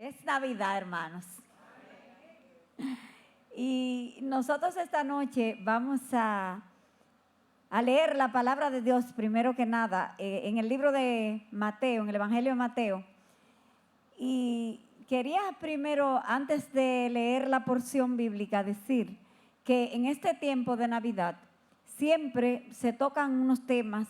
Es Navidad, hermanos. Y nosotros esta noche vamos a leer la palabra de Dios primero que nada en el libro de Mateo, en el Evangelio de Mateo. Y quería primero, antes de leer la porción bíblica, decir que en este tiempo de Navidad siempre se tocan unos temas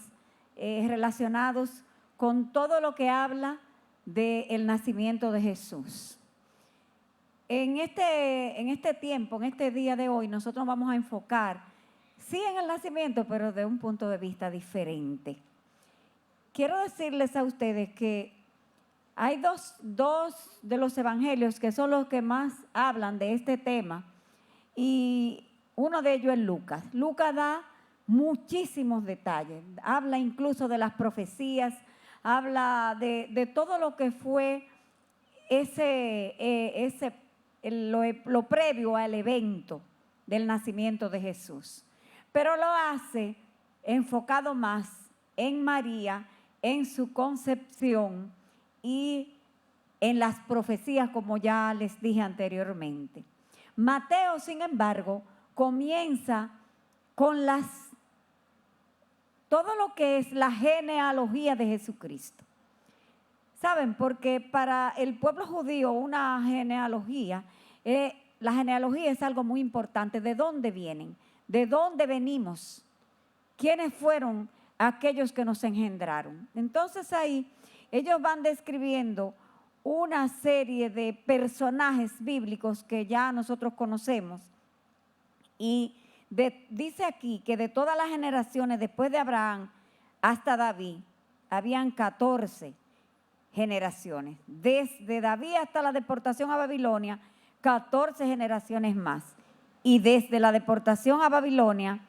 relacionados con todo lo que habla del nacimiento de Jesús. En este tiempo, en este día de hoy, nosotros vamos a enfocar, sí, en el nacimiento, pero de un punto de vista diferente. Quiero decirles a ustedes que hay dos de los evangelios que son los que más hablan de este tema, y uno de ellos es Lucas. Lucas da muchísimos detalles, habla incluso de las profecías, habla de todo lo que fue lo previo al evento del nacimiento de Jesús. Pero lo hace enfocado más en María, en su concepción y en las profecías, como ya les dije anteriormente. Mateo, sin embargo, comienza con todo lo que es la genealogía de Jesucristo. ¿Saben? Porque para el pueblo judío una genealogía, la genealogía es algo muy importante. ¿De dónde vienen? ¿De dónde venimos? ¿Quiénes fueron aquellos que nos engendraron? Entonces ahí ellos van describiendo una serie de personajes bíblicos que ya nosotros conocemos. Y dice aquí que de todas las generaciones después de Abraham hasta David, habían 14 generaciones. Desde David hasta la deportación a Babilonia, 14 generaciones más. Y desde la deportación a Babilonia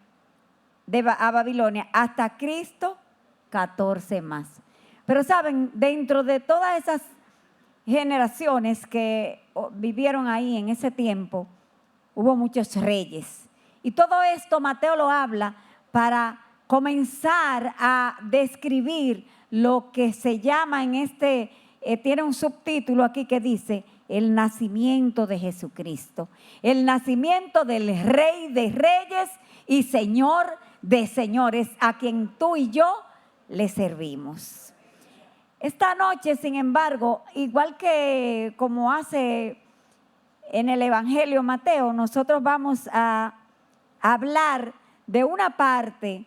hasta Cristo, 14 más. Pero saben, dentro de todas esas generaciones que vivieron ahí en ese tiempo, hubo muchos reyes. Y todo esto Mateo lo habla para comenzar a describir lo que se llama tiene un subtítulo aquí que dice el nacimiento de Jesucristo, el nacimiento del Rey de Reyes y Señor de Señores, a quien tú y yo le servimos. Esta noche, sin embargo, igual que como hace en el Evangelio Mateo, nosotros vamos a hablar de una parte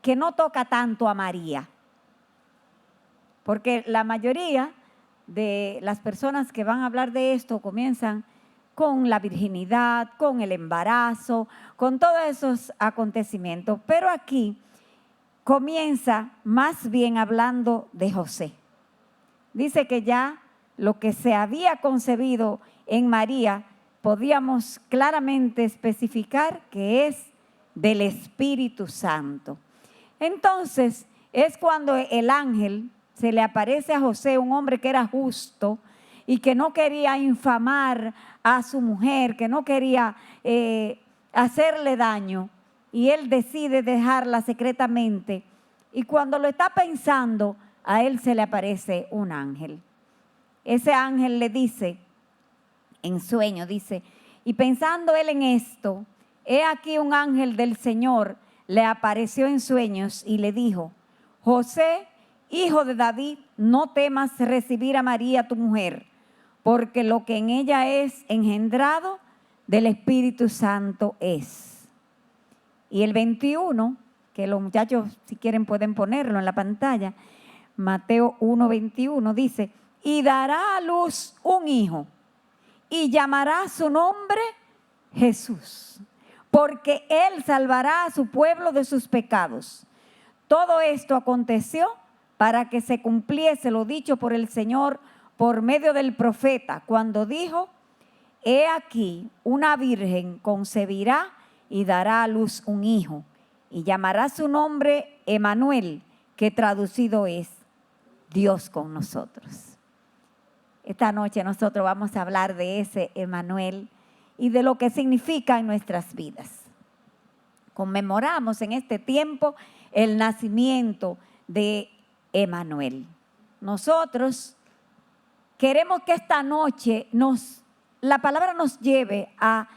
que no toca tanto a María. Porque la mayoría de las personas que van a hablar de esto comienzan con la virginidad, con el embarazo, con todos esos acontecimientos. Pero aquí comienza más bien hablando de José. Dice que ya lo que se había concebido en María, podíamos claramente especificar que es del Espíritu Santo. Entonces, es cuando el ángel se le aparece a José, un hombre que era justo y que no quería infamar a su mujer, que no quería hacerle daño, y él decide dejarla secretamente. Y cuando lo está pensando, a él se le aparece un ángel. Ese ángel le dice, en sueño, dice, y pensando él en esto, he aquí un ángel del Señor le apareció en sueños y le dijo, José, hijo de David, no temas recibir a María tu mujer, porque lo que en ella es engendrado del Espíritu Santo es. Y el 21, que los muchachos si quieren pueden ponerlo en la pantalla, Mateo 1:21 dice, y dará a luz un hijo y llamará su nombre Jesús, porque él salvará a su pueblo de sus pecados. Todo esto aconteció para que se cumpliese lo dicho por el Señor por medio del profeta, cuando dijo, he aquí una virgen concebirá y dará a luz un hijo, y llamará su nombre Emmanuel, que traducido es Dios con nosotros. Esta noche nosotros vamos a hablar de ese Emmanuel y de lo que significa en nuestras vidas. Conmemoramos en este tiempo el nacimiento de Emmanuel. Nosotros queremos que esta noche la palabra nos lleve a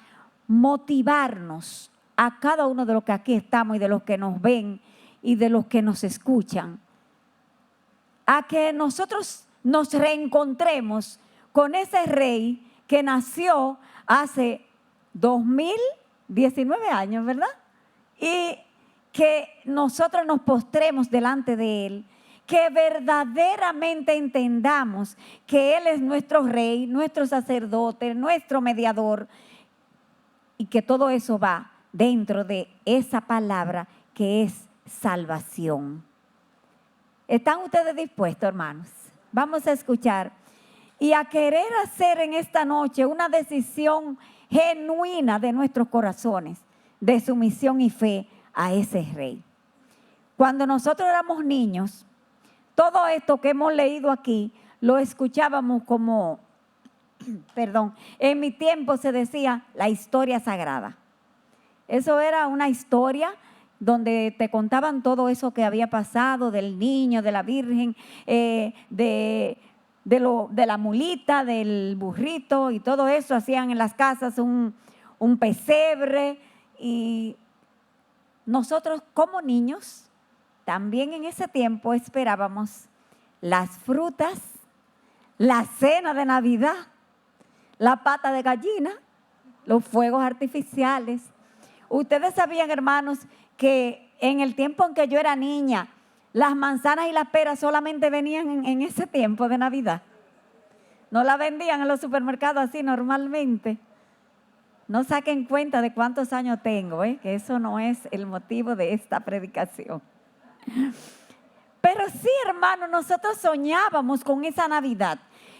motivarnos a cada uno de los que aquí estamos y de los que nos ven y de los que nos escuchan, a que nosotros nos reencontremos con ese rey que nació hace 2019 años, ¿verdad? Y que nosotros nos postremos delante de Él, que verdaderamente entendamos que Él es nuestro rey, nuestro sacerdote, nuestro mediador, y que todo eso va dentro de esa palabra que es salvación. ¿Están ustedes dispuestos, hermanos? Vamos a escuchar y a querer hacer en esta noche una decisión genuina de nuestros corazones, de sumisión y fe a ese rey. Cuando nosotros éramos niños, todo esto que hemos leído aquí lo escuchábamos como, en mi tiempo se decía la historia sagrada. Eso era una historia donde te contaban todo eso que había pasado del niño, de la virgen, de la mulita, del burrito y todo eso. Hacían en las casas un pesebre, y nosotros como niños también en ese tiempo esperábamos las frutas, la cena de Navidad, la pata de gallina, los fuegos artificiales. Ustedes sabían, hermanos, que en el tiempo en que yo era niña, las manzanas y las peras solamente venían en ese tiempo de Navidad. No las vendían en los supermercados así normalmente. No saquen cuenta de cuántos años tengo, que eso no es el motivo de esta predicación. Pero sí, hermano, nosotros soñábamos con esa Navidad.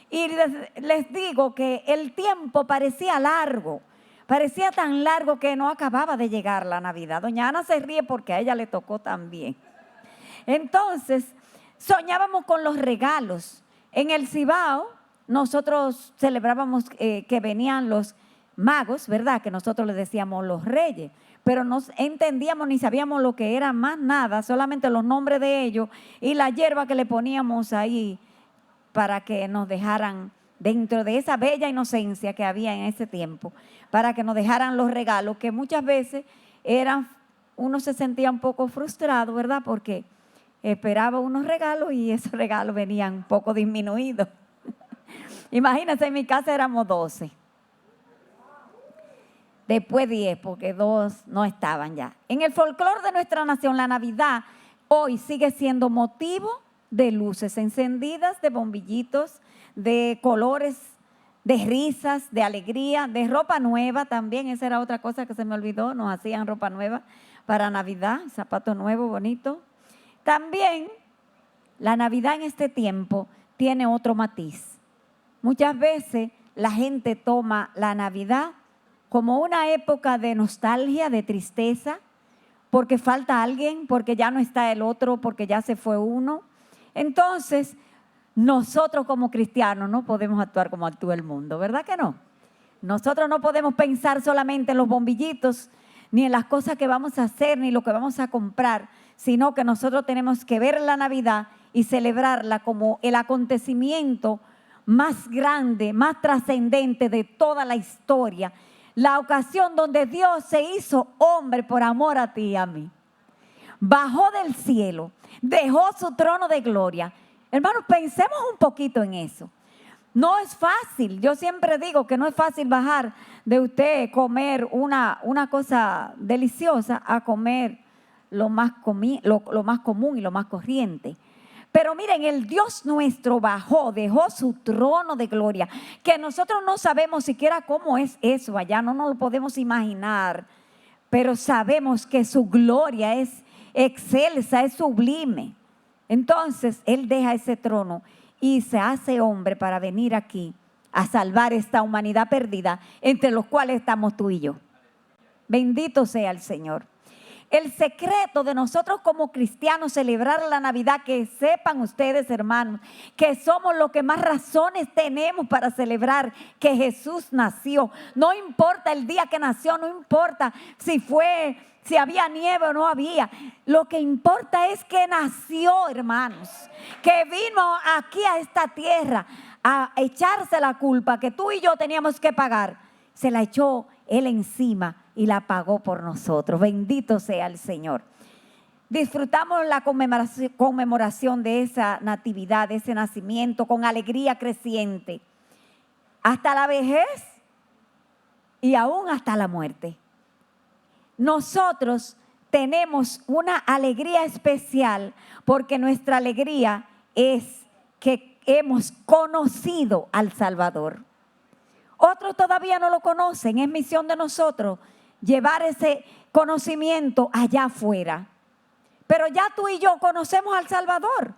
Y les digo que el tiempo parecía largo. Parecía tan largo que no acababa de llegar la Navidad. Doña Ana se ríe porque a ella le tocó también. Entonces, soñábamos con los regalos. En el Cibao, nosotros celebrábamos que venían los magos, ¿verdad? Que nosotros les decíamos los reyes. Pero no entendíamos ni sabíamos lo que era más nada, solamente los nombres de ellos y la hierba que le poníamos ahí para que nos dejaran dentro de esa bella inocencia que había en ese tiempo, para que nos dejaran los regalos que muchas veces uno se sentía un poco frustrado, ¿verdad? Porque esperaba unos regalos y esos regalos venían un poco disminuidos. Imagínense, en mi casa éramos 12. Después 10, porque 2 no estaban ya. En el folclore de nuestra nación, la Navidad hoy sigue siendo motivo de luces encendidas, de bombillitos, de colores, de risas, de alegría, de ropa nueva también. Esa era otra cosa que se me olvidó, nos hacían ropa nueva para Navidad, zapato nuevo, bonito. También la Navidad en este tiempo tiene otro matiz. Muchas veces la gente toma la Navidad como una época de nostalgia, de tristeza, porque falta alguien, porque ya no está el otro, porque ya se fue uno. Entonces, nosotros como cristianos no podemos actuar como actúa el mundo, ¿verdad que no? Nosotros no podemos pensar solamente en los bombillitos, ni en las cosas que vamos a hacer, ni lo que vamos a comprar, sino que nosotros tenemos que ver la Navidad y celebrarla como el acontecimiento más grande, más trascendente de toda la historia. La ocasión donde Dios se hizo hombre por amor a ti y a mí. Bajó del cielo, dejó su trono de gloria. Hermanos, pensemos un poquito en eso. No es fácil, yo siempre digo que no es fácil bajar de usted comer una cosa deliciosa a comer lo más común y lo más corriente. Pero miren, el Dios nuestro bajó, dejó su trono de gloria, que nosotros no sabemos siquiera cómo es eso allá, no nos lo podemos imaginar, pero sabemos que su gloria es excelsa, es sublime. Entonces, Él deja ese trono y se hace hombre para venir aquí a salvar esta humanidad perdida, entre los cuales estamos tú y yo. Bendito sea el Señor. El secreto de nosotros como cristianos celebrar la Navidad, que sepan ustedes, hermanos, que somos los que más razones tenemos para celebrar que Jesús nació. No importa el día que nació, no importa si había nieve o no había. Lo que importa es que nació, hermanos, que vino aquí a esta tierra a echarse la culpa que tú y yo teníamos que pagar, se la echó Él encima y la pagó por nosotros. Bendito sea el Señor. Disfrutamos la conmemoración de esa natividad, de ese nacimiento, con alegría creciente, hasta la vejez y aún hasta la muerte. Nosotros tenemos una alegría especial porque nuestra alegría es que hemos conocido al Salvador. Otros todavía no lo conocen. Es misión de nosotros llevar ese conocimiento allá afuera. Pero ya tú y yo conocemos al Salvador.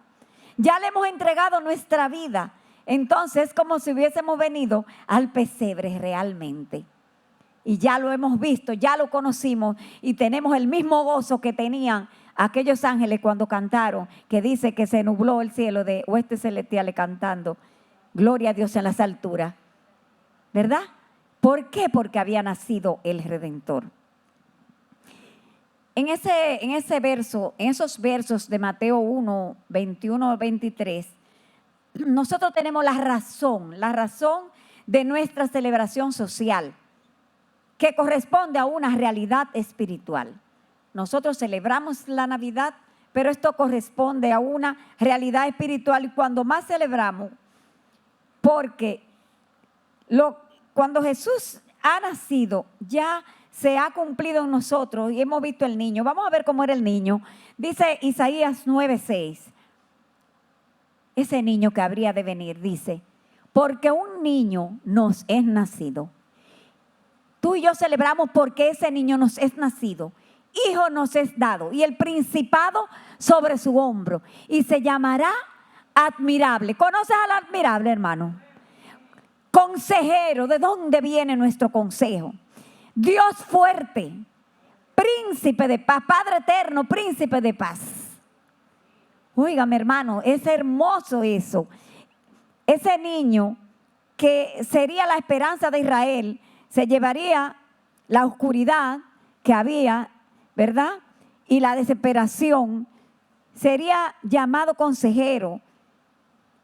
Ya le hemos entregado nuestra vida. Entonces es como si hubiésemos venido al pesebre realmente. Y ya lo hemos visto, ya lo conocimos y tenemos el mismo gozo que tenían aquellos ángeles cuando cantaron, que dice que se nubló el cielo de huestes celestiales cantando gloria a Dios en las alturas, ¿verdad? ¿Por qué? Porque había nacido el Redentor. En esos versos de Mateo 1, 21 al 23, nosotros tenemos la razón de nuestra celebración social, que corresponde a una realidad espiritual. Nosotros celebramos la Navidad, pero esto corresponde a una realidad espiritual y cuando más celebramos, porque cuando Jesús ha nacido, ya se ha cumplido en nosotros y hemos visto el niño. Vamos a ver cómo era el niño. Dice Isaías 9:6. Ese niño que habría de venir, dice, porque un niño nos es nacido. Tú y yo celebramos porque ese niño nos es nacido. Hijo nos es dado y el principado sobre su hombro. Y se llamará admirable. ¿Conoces al admirable, hermano? Consejero. ¿De dónde viene nuestro consejo? Dios fuerte, príncipe de paz, Padre eterno, príncipe de paz. Óigame, hermano, es hermoso eso. Ese niño que sería la esperanza de Israel, se llevaría la oscuridad que había, ¿verdad? Y la desesperación, sería llamado consejero.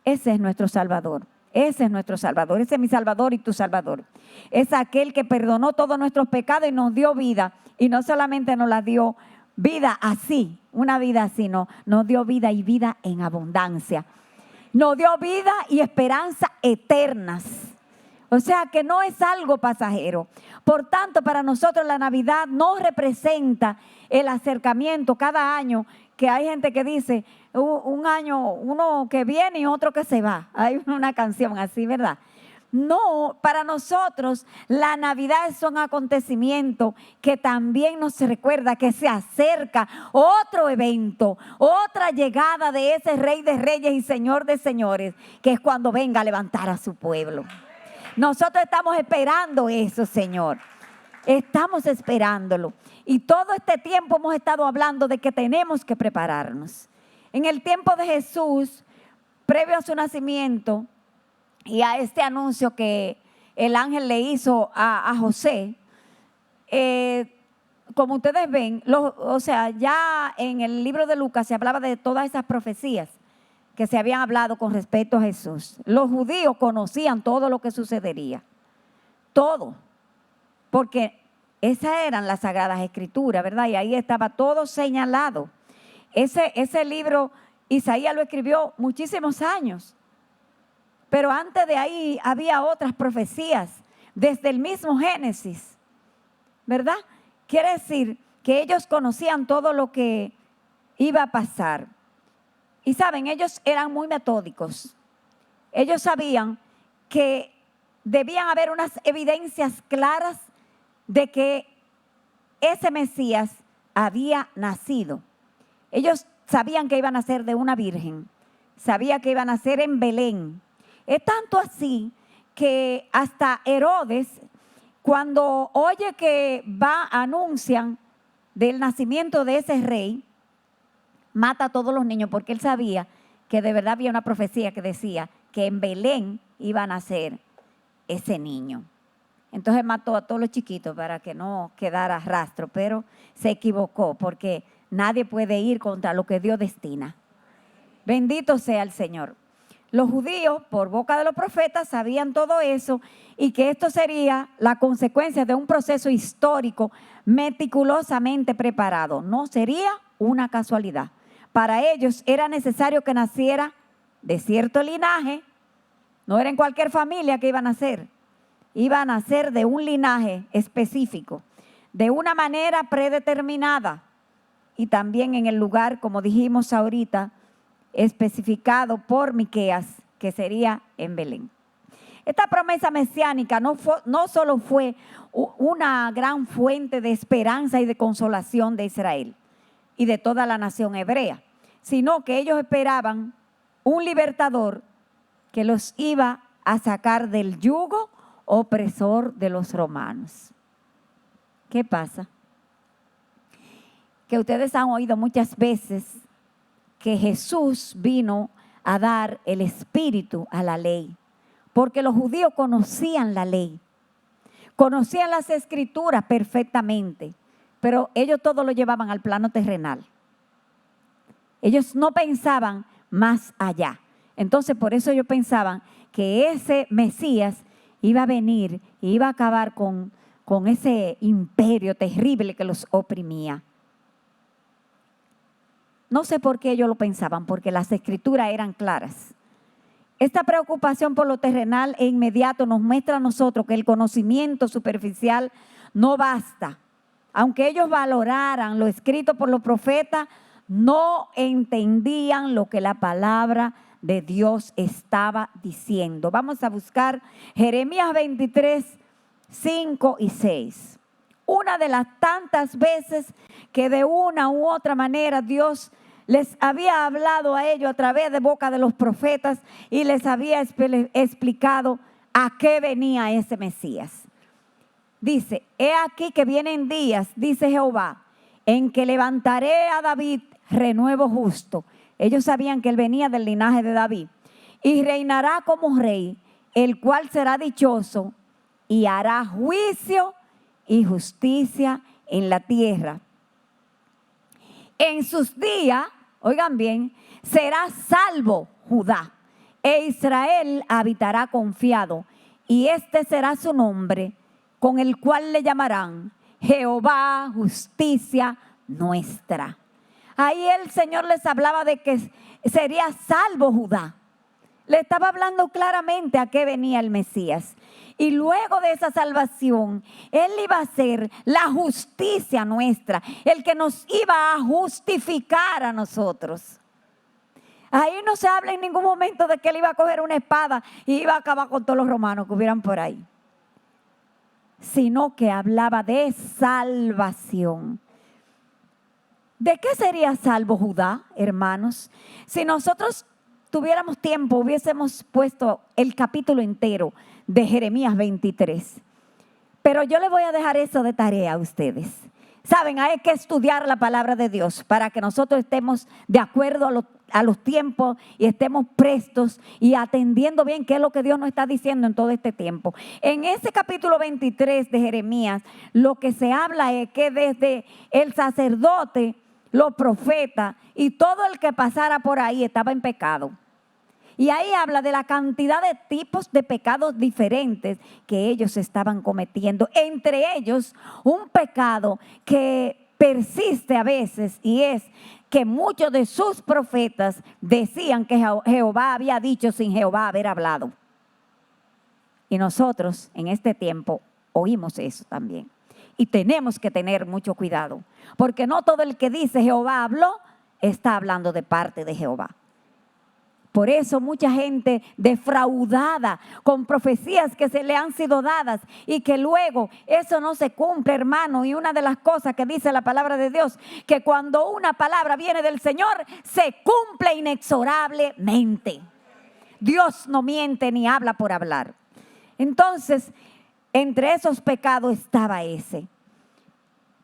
Ese es nuestro Salvador. Ese es nuestro Salvador, ese es mi Salvador y tu Salvador. Es aquel que perdonó todos nuestros pecados y nos dio vida. Y no solamente nos la dio vida así, una vida así, no, nos dio vida y vida en abundancia. Nos dio vida y esperanza eternas. O sea que no es algo pasajero. Por tanto, para nosotros la Navidad no representa el acercamiento cada año, que hay gente que dice, un año uno que viene y otro que se va. Hay una canción así, ¿verdad? No, para nosotros la Navidad es un acontecimiento que también nos recuerda que se acerca otro evento, otra llegada de ese Rey de Reyes y Señor de Señores, que es cuando venga a levantar a su pueblo. Nosotros estamos esperando eso, Señor. Estamos esperándolo. Y todo este tiempo hemos estado hablando de que tenemos que prepararnos. En el tiempo de Jesús, previo a su nacimiento y a este anuncio que el ángel le hizo a José, como ustedes ven, ya en el libro de Lucas se hablaba de todas esas profecías que se habían hablado con respecto a Jesús. Los judíos conocían todo lo que sucedería, todo, porque esas eran las Sagradas Escrituras, ¿verdad? Y ahí estaba todo señalado. Ese libro Isaías lo escribió muchísimos años, pero antes de ahí había otras profecías, desde el mismo Génesis, ¿verdad? Quiere decir que ellos conocían todo lo que iba a pasar. Y saben, ellos eran muy metódicos. Ellos sabían que debían haber unas evidencias claras de que ese Mesías había nacido. Ellos sabían que iban a nacer de una virgen, sabían que iban a nacer en Belén. Es tanto así que hasta Herodes, cuando oye que anuncian del nacimiento de ese rey, mata a todos los niños porque él sabía que de verdad había una profecía que decía que en Belén iba a nacer ese niño. Entonces mató a todos los chiquitos para que no quedara rastro, pero se equivocó porque nadie puede ir contra lo que Dios destina. Bendito sea el Señor. Los judíos, por boca de los profetas, sabían todo eso y que esto sería la consecuencia de un proceso histórico meticulosamente preparado. No sería una casualidad. Para ellos era necesario que naciera de cierto linaje. No era en cualquier familia que iba a nacer. Iba a nacer de un linaje específico, de una manera predeterminada y también en el lugar, como dijimos ahorita, especificado por Miqueas, que sería en Belén. Esta promesa mesiánica no solo fue una gran fuente de esperanza y de consolación de Israel y de toda la nación hebrea, sino que ellos esperaban un libertador que los iba a sacar del yugo opresor de los romanos. ¿Qué pasa? Que ustedes han oído muchas veces que Jesús vino a dar el espíritu a la ley, porque los judíos conocían la ley, conocían las escrituras perfectamente, pero ellos todo lo llevaban al plano terrenal. Ellos no pensaban más allá. Entonces, por eso ellos pensaban que ese Mesías iba a venir y iba a acabar con ese imperio terrible que los oprimía. No sé por qué ellos lo pensaban, porque las escrituras eran claras. Esta preocupación por lo terrenal e inmediato nos muestra a nosotros que el conocimiento superficial no basta. Aunque ellos valoraran lo escrito por los profetas, no entendían lo que la palabra de Dios estaba diciendo. Vamos a buscar Jeremías 23, 5 y 6. Una de las tantas veces que de una u otra manera Dios les había hablado a ellos a través de boca de los profetas y les había explicado a qué venía ese Mesías. Dice, he aquí que vienen días, dice Jehová, en que levantaré a David renuevo justo. Ellos sabían que él venía del linaje de David. Y reinará como rey, el cual será dichoso y hará juicio y justicia en la tierra. En sus días, oigan bien, será salvo Judá, e Israel habitará confiado, y este será su nombre, con el cual le llamarán Jehová, justicia nuestra. Ahí el Señor les hablaba de que sería salvo Judá. Le estaba hablando claramente a qué venía el Mesías. Y luego de esa salvación, Él iba a ser la justicia nuestra, el que nos iba a justificar a nosotros. Ahí no se habla en ningún momento de que Él iba a coger una espada y iba a acabar con todos los romanos que hubieran por ahí, sino que hablaba de salvación. ¿De qué sería salvo Judá, hermanos? Si nosotros tuviéramos tiempo, hubiésemos puesto el capítulo entero de Jeremías 23. Pero yo les voy a dejar eso de tarea a ustedes. Saben, hay que estudiar la palabra de Dios para que nosotros estemos de acuerdo a los tiempos y estemos prestos y atendiendo bien qué es lo que Dios nos está diciendo en todo este tiempo. En ese capítulo 23 de Jeremías, lo que se habla es que desde el sacerdote, los profetas y todo el que pasara por ahí estaba en pecado. Y ahí habla de la cantidad de tipos de pecados diferentes que ellos estaban cometiendo. Entre ellos, un pecado que persiste a veces, y es que muchos de sus profetas decían que Jehová había dicho sin Jehová haber hablado. Y nosotros en este tiempo oímos eso también. Y tenemos que tener mucho cuidado, porque no todo el que dice Jehová habló está hablando de parte de Jehová. Por eso mucha gente defraudada con profecías que se le han sido dadas y que luego eso no se cumple, hermano. Y una de las cosas que dice la palabra de Dios, que cuando una palabra viene del Señor, se cumple inexorablemente. Dios no miente ni habla por hablar. Entonces, entre esos pecados estaba ese.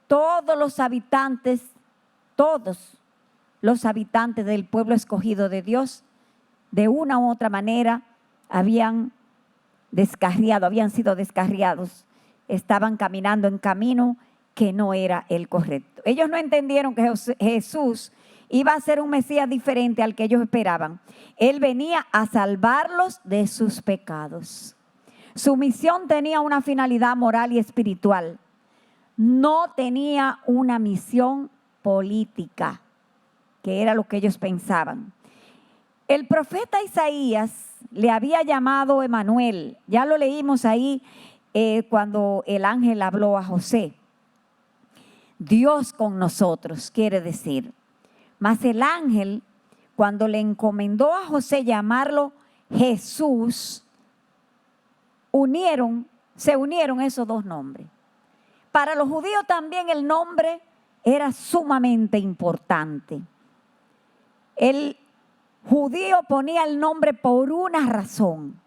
Todos los habitantes del pueblo escogido de Dios, de una u otra manera, habían sido descarriados, estaban caminando en camino que no era el correcto. Ellos no entendieron que Jesús iba a ser un Mesías diferente al que ellos esperaban. Él venía a salvarlos de sus pecados. Su misión tenía una finalidad moral y espiritual. No tenía una misión política, que era lo que ellos pensaban. El profeta Isaías le había llamado Emanuel. Ya lo leímos ahí cuando el ángel habló a José. Dios con nosotros, quiere decir. Mas el ángel, cuando le encomendó a José llamarlo Jesús, se unieron esos dos nombres. Para los judíos también el nombre era sumamente importante. El judío ponía el nombre por una razón.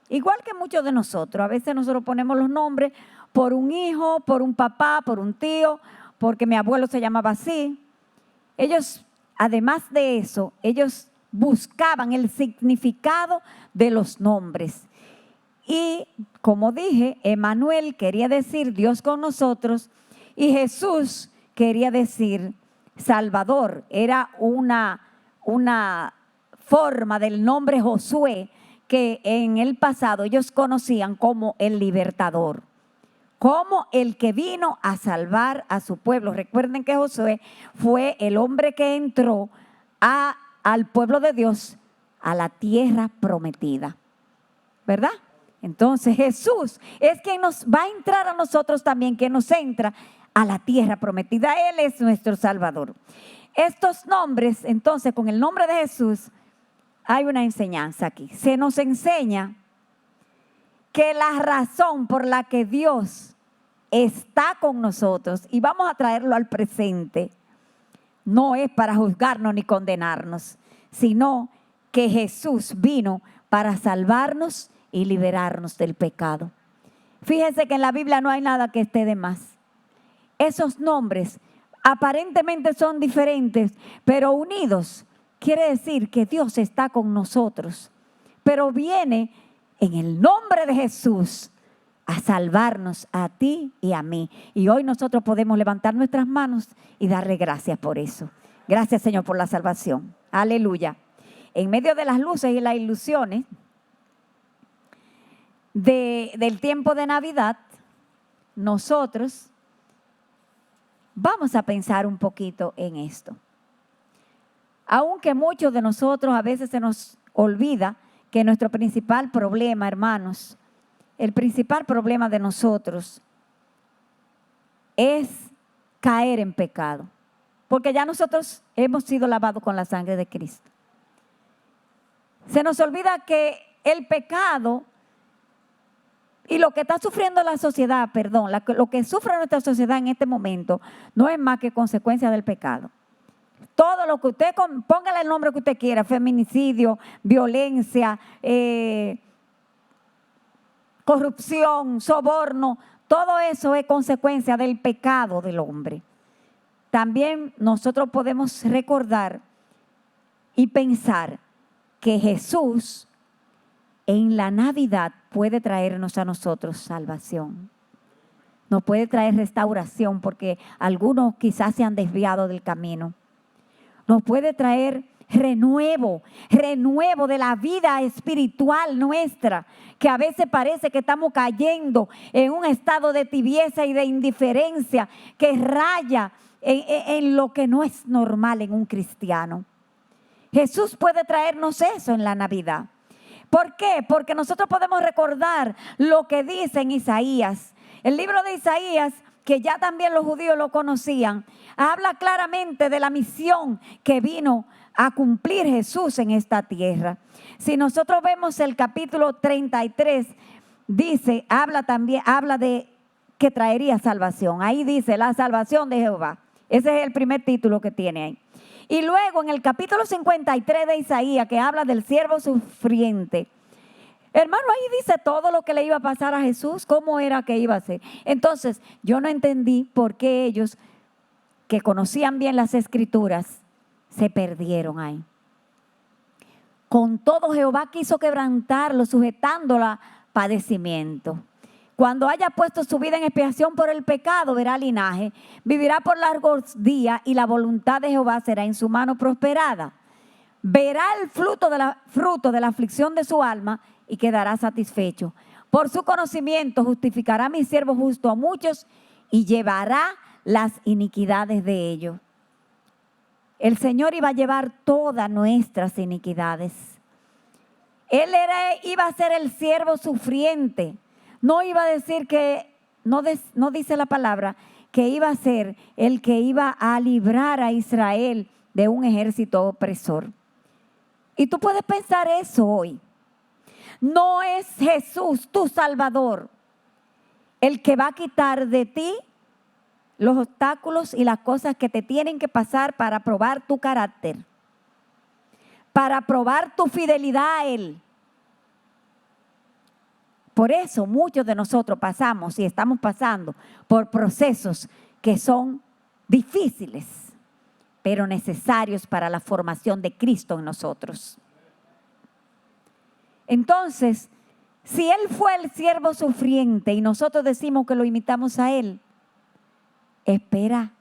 Igual que muchos de nosotros. A veces nosotros ponemos los nombres por un hijo, por un papá, por un tío, porque mi abuelo se llamaba así. Ellos, además de eso, ellos buscaban el significado de los nombres. Y como dije, Emanuel quería decir Dios con nosotros y Jesús quería decir Salvador. Era una forma del nombre Josué que en el pasado ellos conocían como el libertador, como el que vino a salvar a su pueblo. Recuerden que Josué fue el hombre que entró al pueblo de Dios a la tierra prometida, ¿verdad? Entonces Jesús es quien nos va a entrar a nosotros también, que nos entra a la tierra prometida. Él es nuestro Salvador. Estos nombres, entonces, con el nombre de Jesús, hay una enseñanza aquí. Se nos enseña que la razón por la que Dios está con nosotros, y vamos a traerlo al presente, no es para juzgarnos ni condenarnos, sino que Jesús vino para salvarnos y liberarnos del pecado. Fíjense que en la Biblia no hay nada que esté de más. Esos nombres aparentemente son diferentes, pero unidos. Quiere decir que Dios está con nosotros, pero viene en el nombre de Jesús a salvarnos a ti y a mí. Y hoy nosotros podemos levantar nuestras manos y darle gracias por eso. Gracias, Señor, por la salvación. Aleluya. En medio de las luces y las ilusiones del tiempo de Navidad, nosotros vamos a pensar un poquito en esto. Aunque muchos de nosotros a veces se nos olvida que nuestro principal problema, hermanos, el principal problema de nosotros es caer en pecado. Porque ya nosotros hemos sido lavados con la sangre de Cristo. Se nos olvida que el pecado y lo que está sufriendo la sociedad, lo que sufre nuestra sociedad en este momento, no es más que consecuencia del pecado. Todo lo que usted, póngale el nombre que usted quiera, feminicidio, violencia, corrupción, soborno, todo eso es consecuencia del pecado del hombre. También nosotros podemos recordar y pensar que Jesús en la Navidad puede traernos a nosotros salvación. Nos puede traer restauración porque algunos quizás se han desviado del camino. Nos puede traer renuevo de la vida espiritual nuestra, que a veces parece que estamos cayendo en un estado de tibieza y de indiferencia que raya en lo que no es normal en un cristiano. Jesús puede traernos eso en la Navidad. ¿Por qué? Porque nosotros podemos recordar lo que dice en Isaías. El libro de Isaías, que ya también los judíos lo conocían, habla claramente de la misión que vino a cumplir Jesús en esta tierra. Si nosotros vemos el capítulo 33, habla de que traería salvación. Ahí dice la salvación de Jehová. Ese es el primer título que tiene ahí. Y luego en el capítulo 53 de Isaías, que habla del siervo sufriente, hermano, ahí dice todo lo que le iba a pasar a Jesús, cómo era que iba a ser. Entonces, yo no entendí por qué ellos, que conocían bien las Escrituras, se perdieron ahí. Con todo, Jehová quiso quebrantarlo, sujetándolo a padecimiento. Cuando haya puesto su vida en expiación por el pecado, verá linaje, vivirá por largos días y la voluntad de Jehová será en su mano prosperada. Verá el fruto de la aflicción de su alma y quedará satisfecho. Por su conocimiento justificará mi siervo justo a muchos y llevará las iniquidades de ellos. El Señor iba a llevar todas nuestras iniquidades. Él iba a ser el siervo sufriente. No iba a decir que, no dice la palabra, que iba a ser el que iba a librar a Israel de un ejército opresor. Y tú puedes pensar eso hoy. No es Jesús, tu Salvador, el que va a quitar de ti los obstáculos y las cosas que te tienen que pasar para probar tu carácter, para probar tu fidelidad a Él. Por eso muchos de nosotros pasamos y estamos pasando por procesos que son difíciles, pero necesarios para la formación de Cristo en nosotros. Entonces, si Él fue el siervo sufriente y nosotros decimos que lo imitamos a Él, espera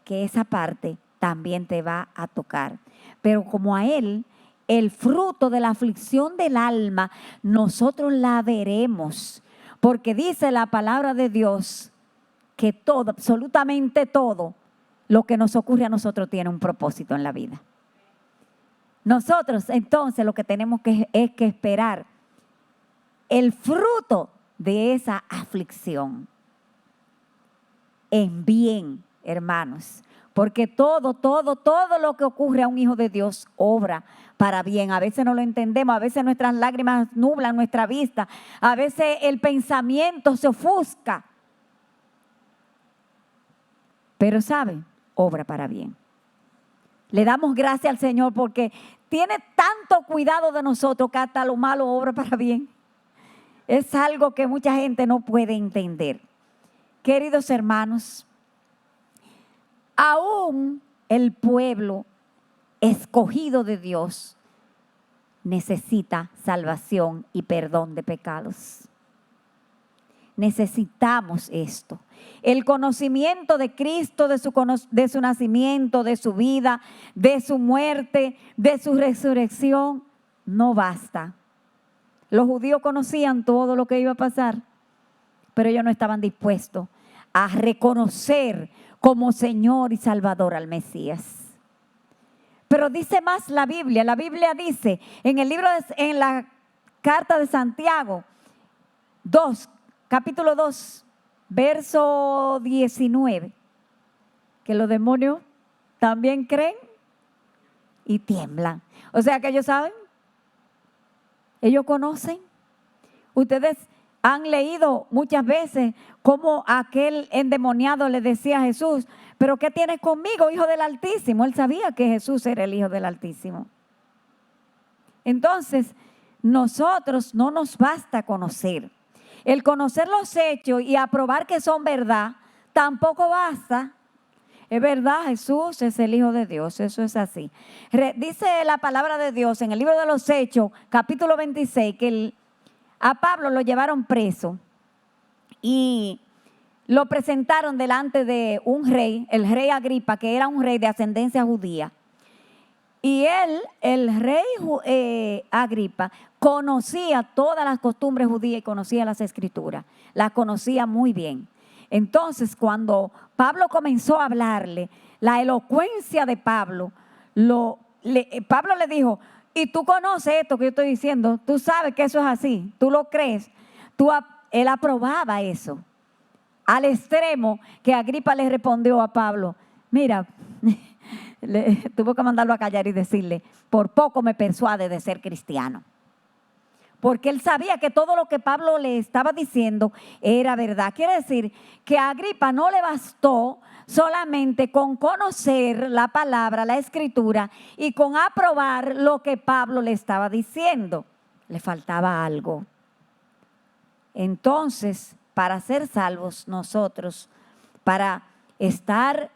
que esa parte también te va a tocar. Pero como a Él, el fruto de la aflicción del alma, nosotros la veremos. Porque dice la palabra de Dios que todo, absolutamente todo, lo que nos ocurre a nosotros tiene un propósito en la vida. Nosotros entonces lo que tenemos es que esperar el fruto de esa aflicción en bien, hermanos. Porque todo lo que ocurre a un hijo de Dios obra para bien. A veces no lo entendemos, a veces nuestras lágrimas nublan nuestra vista, a veces el pensamiento se ofusca. Pero ¿saben? Obra para bien. Le damos gracias al Señor porque tiene tanto cuidado de nosotros que hasta lo malo obra para bien. Es algo que mucha gente no puede entender. Queridos hermanos, aún el pueblo escogido de Dios necesita salvación y perdón de pecados. Necesitamos esto. El conocimiento de Cristo, de su nacimiento, de su vida, de su muerte, de su resurrección, no basta. Los judíos conocían todo lo que iba a pasar, pero ellos no estaban dispuestos a reconocer como Señor y Salvador al Mesías. Pero dice más la Biblia dice en la carta de Santiago 2, capítulo 2, verso 19, que los demonios también creen y tiemblan. O sea que ellos saben, ellos conocen. Ustedes han leído muchas veces cómo aquel endemoniado le decía a Jesús, ¿pero qué tienes conmigo, Hijo del Altísimo? Él sabía que Jesús era el Hijo del Altísimo. Entonces, nosotros no nos basta conocer. El conocer los hechos y aprobar que son verdad, tampoco basta. Es verdad, Jesús es el Hijo de Dios, eso es así. Dice la palabra de Dios en el libro de los Hechos, capítulo 26, que a Pablo lo llevaron preso y lo presentaron delante de un rey, el rey Agripa, que era un rey de ascendencia judía. Y él, el rey Agripa, conocía todas las costumbres judías y conocía las escrituras. Las conocía muy bien. Entonces, cuando Pablo comenzó a hablarle, la elocuencia de Pablo, Pablo le dijo, y tú conoces esto que yo estoy diciendo, tú sabes que eso es así, tú lo crees. Él aprobaba eso. Al extremo que Agripa le respondió a Pablo, mira, tuvo que mandarlo a callar y decirle, por poco me persuade de ser cristiano. Porque él sabía que todo lo que Pablo le estaba diciendo era verdad. Quiere decir que a Agripa no le bastó solamente con conocer la palabra, la escritura y con aprobar lo que Pablo le estaba diciendo. Le faltaba algo. Entonces, para ser salvos nosotros, para estar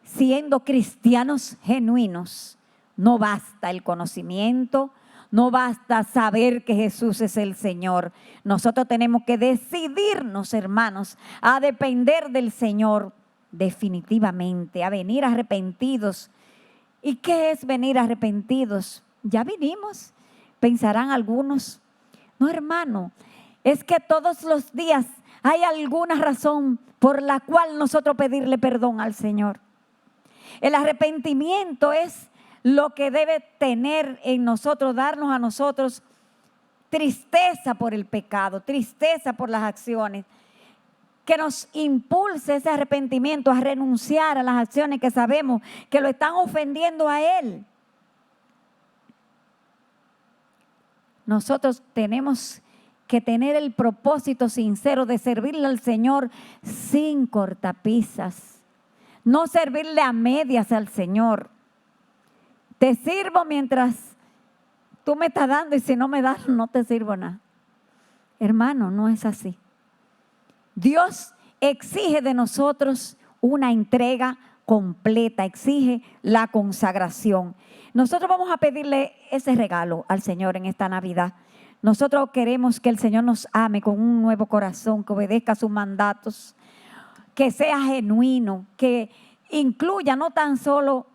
siendo cristianos genuinos, no basta el conocimiento, No basta saber que Jesús es el Señor. Nosotros tenemos que decidirnos, hermanos, a depender del Señor definitivamente, a venir arrepentidos. ¿Y qué es venir arrepentidos? Ya vinimos, pensarán algunos. No, hermano, es que todos los días hay alguna razón por la cual nosotros pedirle perdón al Señor. El arrepentimiento es lo que debe tener en nosotros, darnos a nosotros tristeza por el pecado, tristeza por las acciones, que nos impulse ese arrepentimiento a renunciar a las acciones que sabemos que lo están ofendiendo a Él. Nosotros tenemos que tener el propósito sincero de servirle al Señor sin cortapisas, no servirle a medias al Señor. Te sirvo mientras tú me estás dando y si no me das, no te sirvo nada. Hermano, no es así. Dios exige de nosotros una entrega completa, exige la consagración. Nosotros vamos a pedirle ese regalo al Señor en esta Navidad. Nosotros queremos que el Señor nos ame con un nuevo corazón, que obedezca sus mandatos, que sea genuino, que incluya no tan solo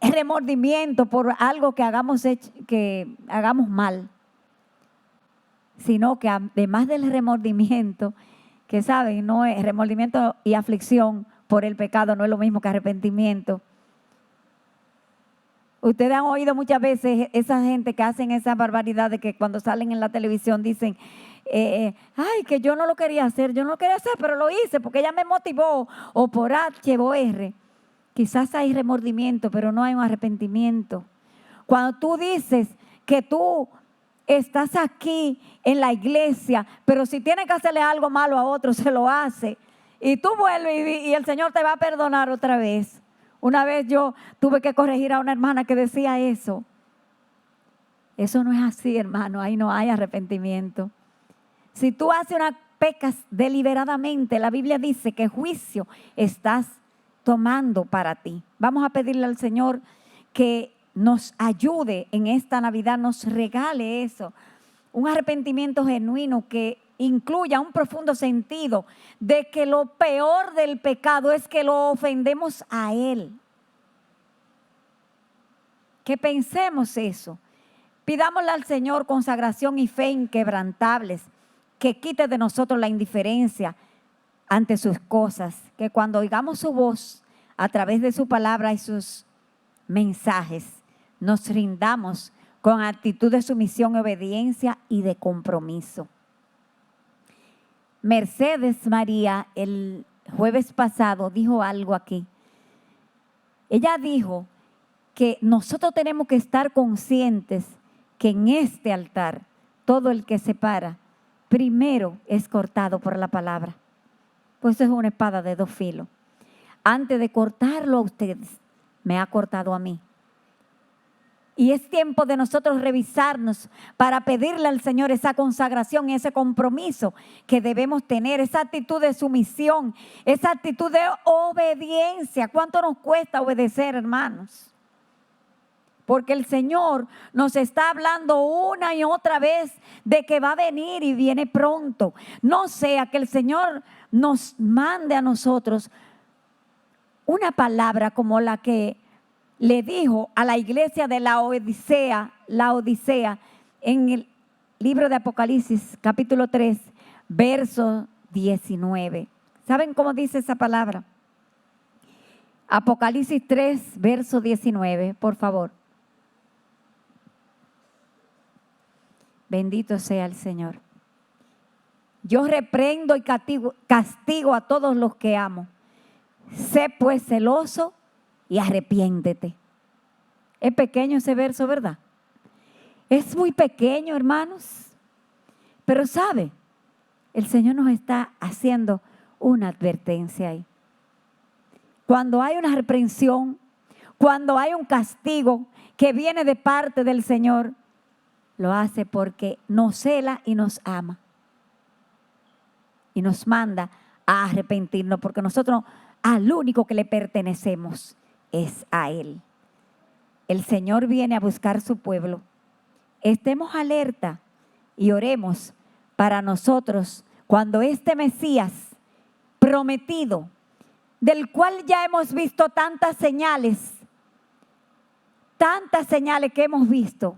el remordimiento por algo que hagamos mal, sino que además del remordimiento, que saben, no es remordimiento y aflicción por el pecado, no es lo mismo que arrepentimiento. Ustedes han oído muchas veces esa gente que hacen esa barbaridad de que cuando salen en la televisión dicen, ay, que yo no lo quería hacer, pero lo hice porque ella me motivó, o por H o R. Quizás hay remordimiento, pero no hay un arrepentimiento. Cuando tú dices que tú estás aquí en la iglesia, pero si tienes que hacerle algo malo a otro, se lo hace. Y tú vuelves y el Señor te va a perdonar otra vez. Una vez yo tuve que corregir a una hermana que decía eso. Eso no es así, hermano. Ahí no hay arrepentimiento. Si tú haces una pecas deliberadamente, la Biblia dice que juicio estás tomando para ti. Vamos a pedirle al Señor que nos ayude en esta Navidad, nos regale eso. Un arrepentimiento genuino que incluya un profundo sentido de que lo peor del pecado es que lo ofendemos a Él. Que pensemos eso. Pidámosle al Señor consagración y fe inquebrantables, que quite de nosotros la indiferencia ante sus cosas, que cuando oigamos su voz a través de su palabra y sus mensajes, nos rindamos con actitud de sumisión, obediencia y de compromiso. Mercedes María el jueves pasado dijo algo aquí. Ella dijo que nosotros tenemos que estar conscientes que en este altar todo el que se para primero es cortado por la palabra. Pues eso es una espada de dos filos. Antes de cortarlo a ustedes, me ha cortado a mí. Y es tiempo de nosotros revisarnos para pedirle al Señor esa consagración, ese compromiso que debemos tener, esa actitud de sumisión, esa actitud de obediencia. ¿Cuánto nos cuesta obedecer, hermanos? Porque el Señor nos está hablando una y otra vez de que va a venir y viene pronto. No sea que el Señor nos mande a nosotros una palabra como la que le dijo a la iglesia de la Odisea en el libro de Apocalipsis, capítulo 3, verso 19. ¿Saben cómo dice esa palabra? Apocalipsis 3, verso 19, por favor. Bendito sea el Señor. Yo reprendo y castigo a todos los que amo. Sé pues celoso y arrepiéntete. Es pequeño ese verso, ¿verdad? Es muy pequeño, hermanos. Pero ¿sabe? El Señor nos está haciendo una advertencia ahí. Cuando hay una reprensión, cuando hay un castigo que viene de parte del Señor, lo hace porque nos cela y nos ama. Y nos manda a arrepentirnos, porque nosotros al único que le pertenecemos es a Él. El Señor viene a buscar su pueblo estemos alerta y oremos para nosotros cuando este Mesías prometido, del cual ya hemos visto tantas señales que hemos visto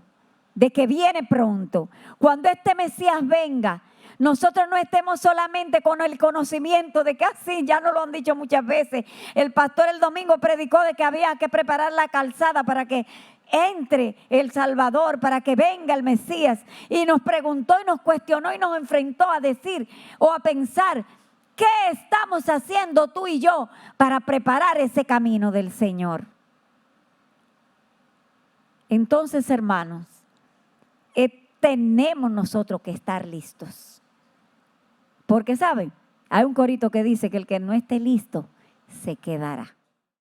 de que viene pronto. Cuando este Mesías venga, nosotros no estemos solamente con el conocimiento de que así, ya nos lo han dicho muchas veces. El pastor el domingo predicó de que había que preparar la calzada para que entre el Salvador, para que venga el Mesías. Y nos preguntó y nos cuestionó y nos enfrentó a decir o a pensar, ¿qué estamos haciendo tú y yo para preparar ese camino del Señor? Entonces, hermanos, tenemos nosotros que estar listos. Porque, ¿saben? Hay un corito que dice que el que no esté listo se quedará.